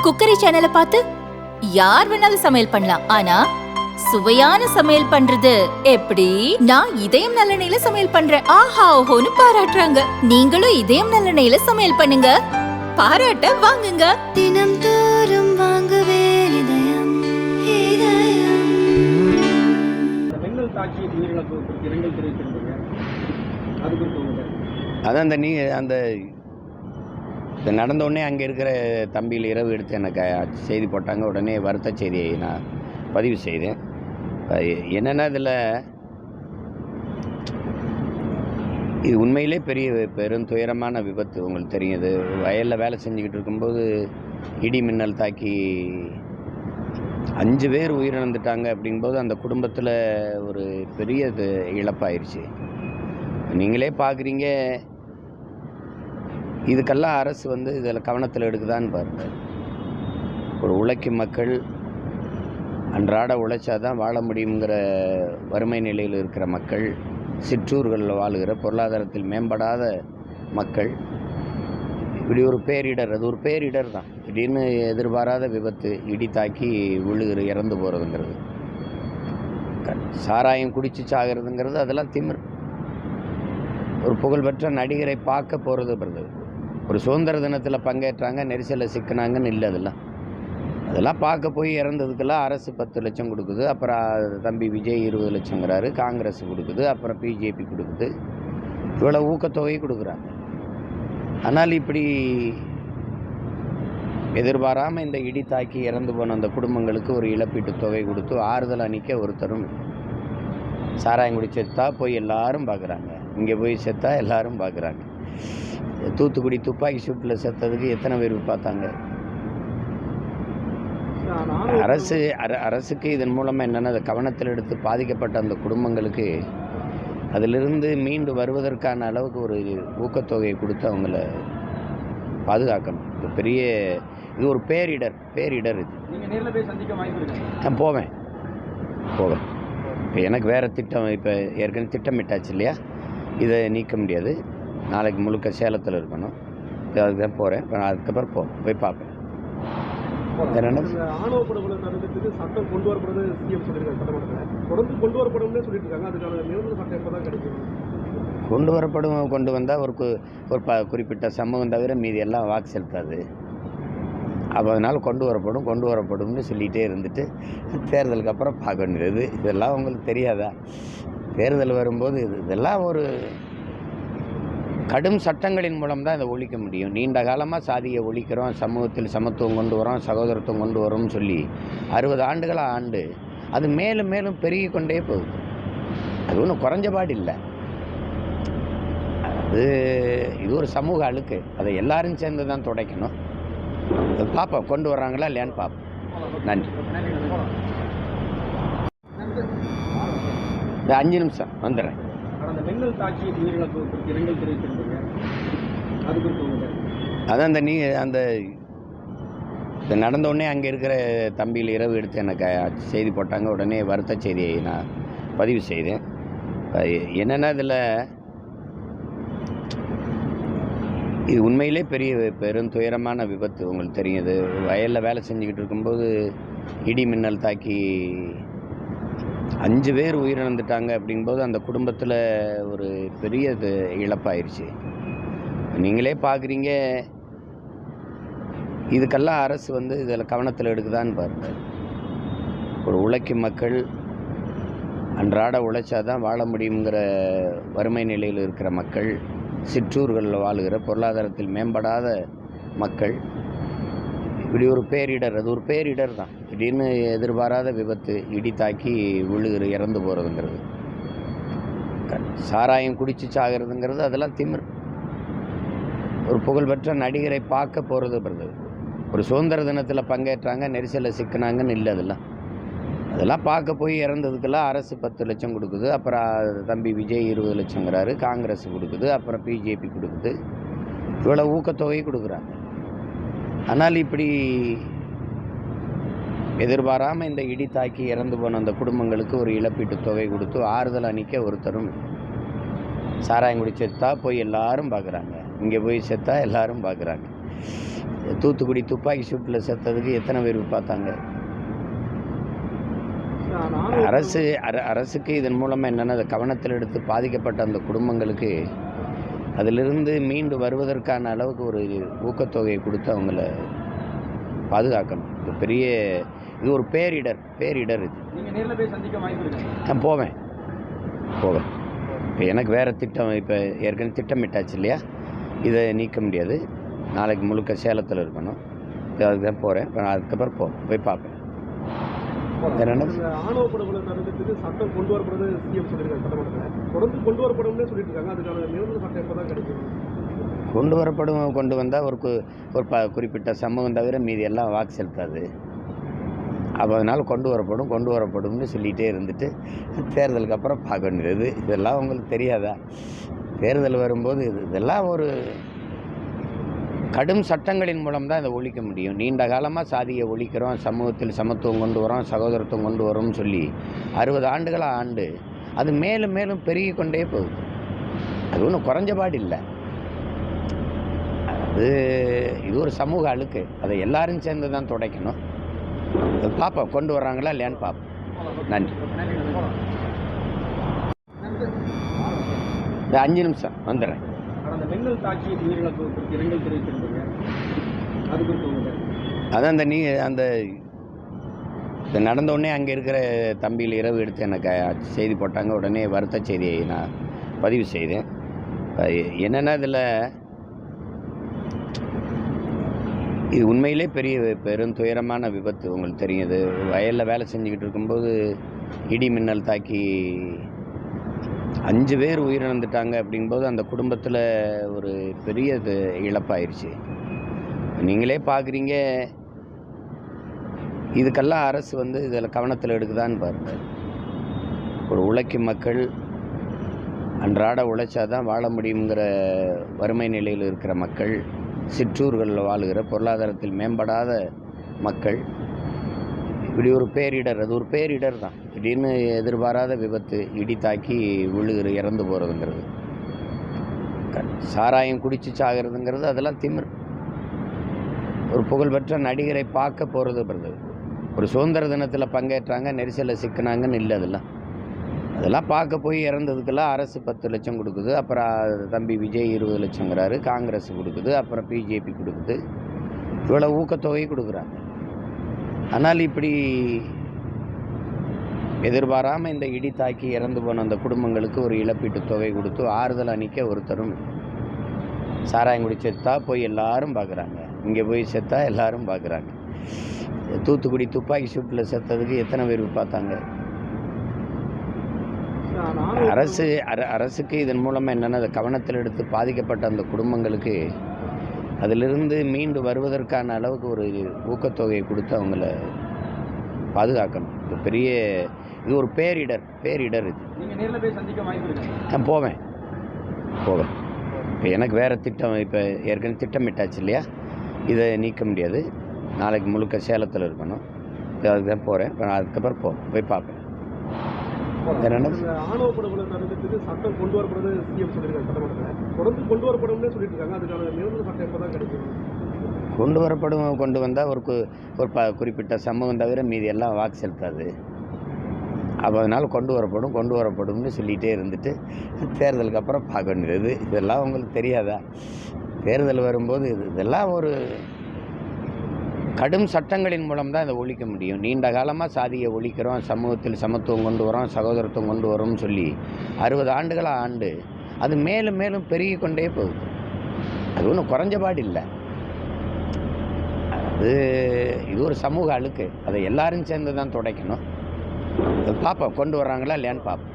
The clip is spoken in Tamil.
குக்கரி சேனலை பார்த்து யார் வேணாலும் சமையல் பண்ணலாம். ஆனா சுவையான சமையல் பண்றது எப்படி? நான் இதயம் நல்லெண்ணெயில சமையல் பண்றேன். ஆஹா ஓஹோன்னு பாராட்டுறாங்க. நீங்களும் இதயம் நல்லெண்ணெயில சமையல் பண்ணுங்க, பாராட்ட வாங்குங்க. தினம் தோறும் வாங்குவே இதயம் இதயம். பெண்கள் தாக்கி உயிரிழப்பு குறித்து இரங்கல் தெரிவித்திருந்தீங்க, அது குறித்து அதான் அந்த இது நடந்த உடனே அங்கே இருக்கிற தம்பியில் இரவு எடுத்து எனக்கு செய்தி போட்டாங்க. உடனே வருத்த செய்தியை நான் பதிவு செய்தேன். என்னென்னா இதில் இது உண்மையிலே பெரும் துயரமான விபத்து. உங்களுக்கு தெரியும், இது வயலில் வேலை செஞ்சுக்கிட்டு இருக்கும்போது இடி மின்னல் தாக்கி 5 பேர் உயிரிழந்துட்டாங்க. அப்படிங்கும்போது அந்த குடும்பத்தில் ஒரு பெரிய இழப்பாயிருச்சு. நீங்களே பார்க்குறீங்க, இதுக்கெல்லாம் அரசு இதில் கவனத்தில் எடுக்குதான்னு பாருங்கள். ஒரு உழைக்கும் மக்கள் அன்றாட உழைச்சாதான் வாழ முடியுங்கிற வறுமை நிலையில் இருக்கிற மக்கள், சிற்றூர்களில் வாழுகிற பொருளாதாரத்தில் மேம்படாத மக்கள், இப்படி ஒரு பேரிடர், அது ஒரு பேரிடர் தான். திடீர்னு எதிர்பாராத விபத்து, இடி தாக்கி இறந்து போகிறதுங்கிறது, சாராயம் குடிச்சு சாகிறதுங்கிறது, அதெல்லாம் திமிர். ஒரு புகழ்பெற்ற நடிகரை பார்க்க போகிறது, ஒரு சுதந்திர தினத்தில் பங்கேற்றாங்க, நெரிசலில் சிக்கினாங்கன்னு இல்லை. அதெல்லாம் பார்க்க போய் இறந்ததுக்கெல்லாம் அரசு 10 லட்சம் கொடுக்குது. அப்புறம் தம்பி விஜய் 20 லட்சங்கிறாரு, காங்கிரஸ் கொடுக்குது, அப்புறம் பிஜேபி கொடுக்குது. இவ்வளோ ஊக்கத்தொகை கொடுக்குறாங்க. ஆனால் இப்படி எதிர்பாராமல் இந்த இடி தாக்கி இறந்து போன அந்த குடும்பங்களுக்கு ஒரு இழப்பீட்டு தொகை கொடுத்து ஆறுதல் அளிக்க ஒருத்தரும். சாராயங்குடி செத்தா போய் எல்லாரும் பார்க்குறாங்க, இங்கே போய் செத்தா எல்லாரும் பார்க்குறாங்க. தூத்துக்குடி துப்பாக்கி சூட்டில் செத்ததுக்கு எத்தனை பேர் பார்த்தாங்க? அரசுக்கு இதன் மூலமாக என்னென்னா, அதை கவனத்தில் எடுத்து பாதிக்கப்பட்ட அந்த குடும்பங்களுக்கு அதிலிருந்து மீண்டு வருவதற்கான அளவுக்கு ஒரு ஊக்கத்தொகையை கொடுத்து அவங்கள பாதுகாக்கணும். இது ஒரு பேரிடர். இது நீங்கள் நேரில் போய் சந்திக்க வாய்ப்பு? நான் போவேன். இப்போ எனக்கு வேறு திட்டம், இப்போ ஏற்கனவே திட்டமிட்டாச்சு இல்லையா, இதை நீக்க முடியாது. நாளைக்கு முழுக்க சேலத்தில் இருக்கணும், அதுக்கு தான் போகிறேன். இப்போ நான் அதுக்கப்புறம் போய் பார்ப்பேன். ஆணவ படுகொலை தடுக்கிறதுக்கு சட்டம் கொண்டு வரப்படுது சிஎம் சொல்லியிருக்காங்க. சட்டமன்றத்தில் தொடர்ந்து கொண்டு வரப்படும்னு சொல்லிட்டு இருக்காங்க. அதுக்கான நிரந்தர சட்டம் எப்போ தான் கிடைக்கும்? கொண்டு வந்தால் ஒரு குறிப்பிட்ட சமூகம் தவிர மீதி எல்லாம் வாக்கு செலுத்தாது. அப்போ அதனால் கொண்டு வரப்படும்னு சொல்லிகிட்டே இருந்துட்டு தேர்தலுக்கு அப்புறம் பார்க்க வேண்டியது. இதெல்லாம் உங்களுக்கு தெரியாதா? தேர்தல் வரும்போது இதெல்லாம் ஒரு கடும் சட்டங்களின் மூலம் தான் இதை ஒழிக்க முடியும். நீண்ட காலமாக சாதியை ஒழிக்கிறோம், சமூகத்தில் சமத்துவம் கொண்டு வரோம், சகோதரத்துவம் கொண்டு வரோம்னு சொல்லி 60 ஆண்டுகளாக ஆண்டு அது மேலும் மேலும் பெருகி கொண்டே போகுது. அது ஒன்றும் குறைஞ்சபாடு இல்லை. இது ஒரு சமூக அழுக்கு. அதை எல்லாரும் சேர்ந்து தான் துடைக்கணும். பார்ப்போம், கொண்டு வர்றாங்களா இல்லையான்னு பார்ப்போம். நன்றி. இந்த 5 நிமிஷம் வந்துடுறேன். அந்த பெண்கள் தாக்கி உயிரிழப்பு குறித்து இரங்கல் தெரிவித்திருந்தீங்க, அது குறித்து அதான் அந்த இது நடந்த உடனே அங்கே இருக்கிற தம்பியில் இரவு எடுத்து எனக்கு செய்தி போட்டாங்க. உடனே வருத்த செய்தியை நான் பதிவு செய்தேன். என்னென்னா இதில் இது உண்மையிலே பெரும் துயரமான விபத்து. உங்களுக்கு தெரியும், இது வயலில் வேலை செஞ்சுக்கிட்டு இருக்கும்போது இடி மின்னல் தாக்கி 5 பேர் உயிரிழந்துட்டாங்க. அப்படிங்கும்போது அந்த குடும்பத்தில் ஒரு பெரிய இழப்பாயிருச்சு. நீங்களே பார்க்குறீங்க, இதுக்கெல்லாம் அரசு இதில் கவனத்தில் எடுக்குதான்னு பாருங்கள். ஒரு உழைக்கும் மக்கள் அன்றாட உழைச்சாதான் வாழ முடியுங்கிற வறுமை நிலையில் இருக்கிற மக்கள், சிற்றூர்களில் வாழுகிற பொருளாதாரத்தில் மேம்படாத மக்கள், இப்படி ஒரு பேரிடர், அது ஒரு பேரிடர் தான். திடீர்னு எதிர்பாராத விபத்து, இடி தாக்கி இறந்து போகிறதுங்கிறது, சாராயம் குடிச்சு சாகிறதுங்கிறது, அதெல்லாம் திமிர். ஒரு புகழ்பெற்ற நடிகரை பார்க்க போகிறது, ஒரு சுதந்திர தினத்தில் பங்கேற்றாங்க, நெரிசலில் சிக்கினாங்கன்னு இல்லை. அதெல்லாம் பார்க்க போய் இறந்ததுக்கெல்லாம் அரசு 10 லட்சம் கொடுக்குது. அப்புறம் தம்பி விஜய் 20 லட்சங்கிறாரு, காங்கிரஸ் கொடுக்குது, அப்புறம் பிஜேபி கொடுக்குது. இவ்வளோ ஊக்கத்தொகை கொடுக்குறாங்க. ஆனால் இப்படி எதிர்பாராமல் இந்த இடி தாக்கி இறந்து போன அந்த குடும்பங்களுக்கு ஒரு இழப்பீட்டு தொகை கொடுத்து ஆறுதல் அளிக்க ஒருத்தரும். சாராயங்குடி செத்தா போய் எல்லாரும் பார்க்குறாங்க, இங்கே போய் செத்தா எல்லாரும் பார்க்குறாங்க. தூத்துக்குடி துப்பாக்கி சூட்டில் செத்ததுக்கு எத்தனை பேர் பார்த்தாங்க? அரசுக்கு இதன் மூலமாக என்னென்னா அதை கவனத்தில் எடுத்து பாதிக்கப்பட்ட அந்த குடும்பங்களுக்கு அதிலிருந்து மீண்டு வருவதற்கான அளவுக்கு ஒரு ஊக்கத்தொகையை கொடுத்து அவங்கள பாதுகாக்கணும். இது பெரிய இது ஒரு பேரிடர் இது. நீங்கள் நேரில் போய் சந்திக்க வாய்ப்பு இருக்கு? நான் போவேன். இப்போ எனக்கு வேறு திட்டம், இப்போ ஏற்கனவே திட்டமிட்டாச்சு இல்லையா, இதை நீக்க முடியாது. நாளைக்கு முழுக்க சேலத்தில் இருக்கணும். அதுக்கு தான் போகிறேன். அதுக்கப்புறம் போய் பார்ப்பேன். ஆணவ படுகொலை தடுக்கிறதுக்கு சட்டம் கொண்டு வரப்படுறது சிஎம் சொல்லியிருக்காங்க சட்டமன்றத்தில். தொடர்ந்து கொண்டு வரப்படும்னு சொல்லிட்டு இருக்காங்க. அதுக்கான நிரந்தர சட்டம் எப்போ தான் கிடைக்கும்? கொண்டு வந்தால் ஒரு குறிப்பிட்ட சமூகம் தவிர மீதி எல்லாம் வாக்கு செலுத்தாது. அப்போ அதனால் கொண்டு வரப்படும்னு சொல்லிகிட்டே இருந்துட்டு தேர்தலுக்கு அப்புறம் பார்க்க வேண்டியது. இதெல்லாம் உங்களுக்கு தெரியாதா? தேர்தல் வரும்போது இதெல்லாம் ஒரு கடும் சட்டங்களின் மூலம் தான் இதை ஒழிக்க முடியும். நீண்ட காலமாக சாதியை ஒழிக்கிறோம், சமூகத்தில் சமத்துவம் கொண்டு வரோம், சகோதரத்துவம் கொண்டு வரோம்னு சொல்லி 60 ஆண்டுகளாக ஆண்டு அது மேலும் மேலும் பெருகி கொண்டே போகுது. அது ஒன்றும் குறைஞ்சபாடு இல்லை. இது ஒரு சமூக அழுக்கு. அதை எல்லாரும் சேர்ந்து தான் துடைக்கணும். பார்ப்போம், கொண்டு வர்றாங்களா இல்லையான்னு பார்ப்போம். நன்றி. இந்த 5 நிமிஷம் வந்துடுறேன். அதான் இந்த நடந்த உடனே அங்கே இருக்கிற தம்பியில் இரவு எடுத்து எனக்கு செய்தி போட்டாங்க. உடனே வருத்த செய்தியை நான் பதிவு செய்தேன். என்னென்னா இதில் இது உண்மையிலே பெரும் துயரமான விபத்து. உங்களுக்கு தெரியும், இது வயலில் வேலை செஞ்சுக்கிட்டு இருக்கும்போது இடி மின்னல் தாக்கி 5 பேர் உயிரிழந்துட்டாங்க. அப்படிங்கும்போது அந்த குடும்பத்தில் ஒரு பெரிய இழப்பாயிருச்சு. நீங்களே பார்க்குறீங்க. இதுக்கெல்லாம் அரசு இதில் கவனத்தில் எடுக்குதான்னு பாருங்கள். ஒரு உழைக்கும் மக்கள் அன்றாட உழைச்சாதான் வாழ முடியுங்கிற வறுமை நிலையில் இருக்கிற மக்கள், சிற்றூர்களில் வாழுகிற பொருளாதாரத்தில் மேம்படாத மக்கள், இப்படி ஒரு பேரிடர், அது ஒரு பேரிடர் தான். திடீர்னு எதிர்பாராத விபத்து, இடி தாக்கி இறந்து போகிறதுங்கிறது, சாராயம் குடிச்சு சாகிறதுங்கிறது, அதெல்லாம் திமிர். ஒரு புகழ்பெற்ற நடிகரை பார்க்க போகிறது, ஒரு சுதந்திர தினத்தில் பங்கேற்றாங்க, நெரிசலில் சிக்கினாங்கன்னு இல்லை. அதெல்லாம் பார்க்க போய் இறந்ததுக்கெல்லாம் அரசு 10 லட்சம் கொடுக்குது. அப்புறம் தம்பி விஜய் 20 லட்சங்கிறாரு, காங்கிரஸ் கொடுக்குது, அப்புறம் பிஜேபி கொடுக்குது. இவ்வளோ ஊக்கத்தொகை கொடுக்குறாங்க. ஆனால் இப்படி எதிர்பாராமல் இந்த இடி தாக்கி இறந்து போன அந்த குடும்பங்களுக்கு ஒரு இழப்பீட்டு தொகை கொடுத்து ஆறுதல் அளிக்க ஒருத்தரும், சாராயம் குடி செத்தா போய் எல்லாரும் பார்க்குறாங்க, இங்கே போய் செத்தா எல்லாரும் பார்க்குறாங்க. தூத்துக்குடி துப்பாக்கி சூட்டில் செத்ததுக்கு எத்தனை பேர் பார்த்தாங்க? அரசுக்கு இதன் மூலமாக என்னென்னா அதை கவனத்தில் எடுத்து பாதிக்கப்பட்ட அந்த குடும்பங்களுக்கு அதிலிருந்து மீண்டு வருவதற்கான அளவுக்கு ஒரு ஊக்கத்தொகையை கொடுத்து அவங்கள பாதுகாக்கணும். இது ஒரு பேரிடர் இது. நீங்கள் நேரில் போய் சந்திக்க வாய்ப்பு இருக்கு? நான் போவேன். இப்போ எனக்கு வேறு திட்டம், இப்போ ஏற்கனவே திட்டமிட்டாச்சு இல்லையா, இதை நீக்க முடியாது. நாளைக்கு முழுக்க சேலத்தில் இருக்கணும். அதுக்கு தான் போகிறேன். அதுக்கப்புறம் போய் பார்ப்பேன். ஆணவ படுகொலை தடுக்கிறதுக்கு சட்டம் கொண்டு வரப்படுறது சிஎம் சொல்லியிருக்காங்க சட்டமன்றத்தில். தொடர்ந்து கொண்டு வரப்படும்னு சொல்லிட்டு இருக்காங்க. அதுக்கான நிரந்தர சட்டம் எப்போ தான் கிடைக்கும்? கொண்டு வந்தால் ஒரு குறிப்பிட்ட சமூகம் தவிர மீதி எல்லாம் வாக்கு செலுத்தாது. அப்போ அதனால் கொண்டு வரப்படும்னு சொல்லிகிட்டே இருந்துட்டு தேர்தலுக்கு அப்புறம் பார்க்க வேண்டியது. இதெல்லாம் உங்களுக்கு தெரியாதா? தேர்தல் வரும்போது இதெல்லாம் ஒரு கடும் சட்டங்களின் மூலம் தான் இதை ஒழிக்க முடியும். நீண்ட காலமாக சாதியை ஒழிக்கிறோம், சமூகத்தில் சமத்துவம் கொண்டு வரோம், சகோதரத்துவம் கொண்டு வரோம்னு சொல்லி 60 ஆண்டுகளாக ஆண்டு அது மேலும் மேலும் பெருகி கொண்டே போகுது. அது ஒன்றும் குறைஞ்சபாடு இல்லை. இது ஒரு சமூக அழுக்கு. அதை எல்லாரும் சேர்ந்து தான் துடைக்கணும். பார்ப்போம், கொண்டு வர்றாங்களா இல்லையான்னு பார்ப்போம்.